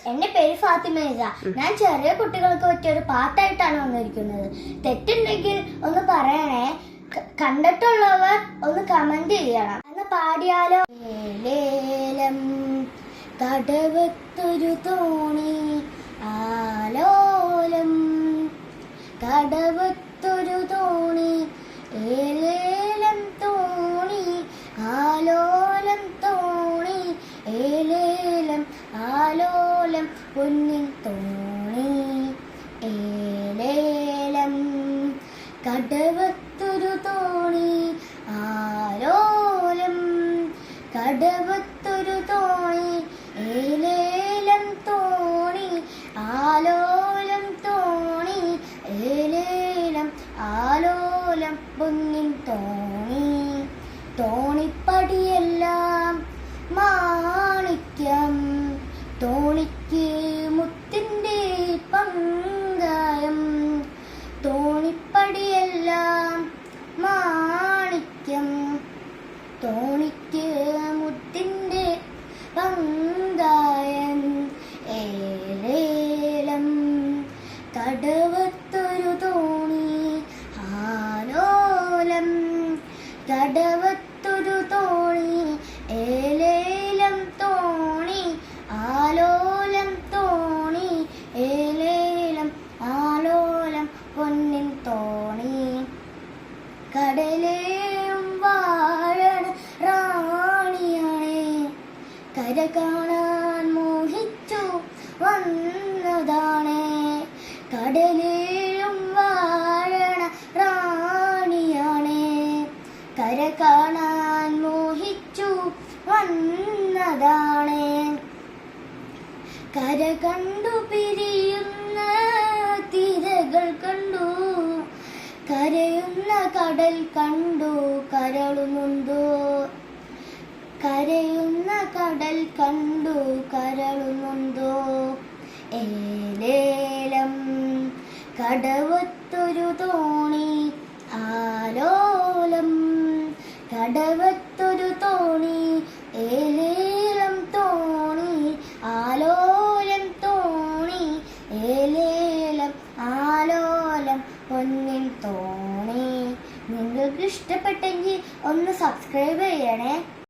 എന്റെ പേര് ഫാത്തിമേജ. ഞാൻ ചെറിയ കുട്ടികൾക്ക് പറ്റിയ ഒരു പാട്ടായിട്ടാണ് വന്നിരിക്കുന്നത്. തെറ്റുണ്ടെങ്കിൽ ഒന്ന് പറയണേ. കണ്ടിട്ടുള്ളവർ ഒന്ന് കമന്റ് ചെയ്യണം. എന്ന് പാടിയാലോ? ലേലം കടവത്തൊരു തോണി ആലോലം, കടവത്തൊരു തോണി ഏലേലം തോണി ആലോലം തോണി ഏലേലം ആലോലം പൊന്നിൻ തോണി ഏലേലം, കടവത്തൊരു തോണി ആലോലം, കടവത്തൊരു തോണി ഏലേലം തോണി ആലോലം തോണി ഏലേലം ആലോലം പൊന്നിൻ തോണി. തോണിപ്പടിയെല്ലാം മാണിക്യം, തോണിക്ക് മുത്തിന്റെ പങ്കായം. തോണിപ്പടിയെല്ലാം മാണിക്യം, തോണിക്ക് മുത്തിന്റെ പങ്കായം. ഏലേലം കടവത്തൊരു തോണി ആലോലം, കടവത്തൊരു തോണി ഏലേലം തോണി ആലോലം തോണി ഏലേലം ആലോലം പൊന്നിൻ തോണി. കടലേയും വാഴണ റാണിയാണേ, കര കാണാൻ മോഹിച്ചു വന്നതാണേ. കടലേയും വാഴണ റാണിയാണേ, കര കാണാൻ മോഹിച്ചു വന്നതാണേ. കര കണ്ടു പിരിയുന്ന തിരകൾ കണ്ടു, കരയുന്ന കടൽ കണ്ടു കരളുന്നുണ്ടോ. കരയുന്ന കടൽ കണ്ടു കരളുന്നുണ്ടോ. ഏലേലം കടവത്തൊരു തോണി ആലോലം, കടവത്തൊരു തോണി ഏലേലം തോണി ആലോലം തോണി ഏലേലം ആലോലം പൊന്നിൻ തോണി. നിങ്ങൾക്ക് ഇഷ്ടപ്പെട്ടെങ്കിൽ ഒന്ന് സബ്സ്ക്രൈബ് ചെയ്യണേ.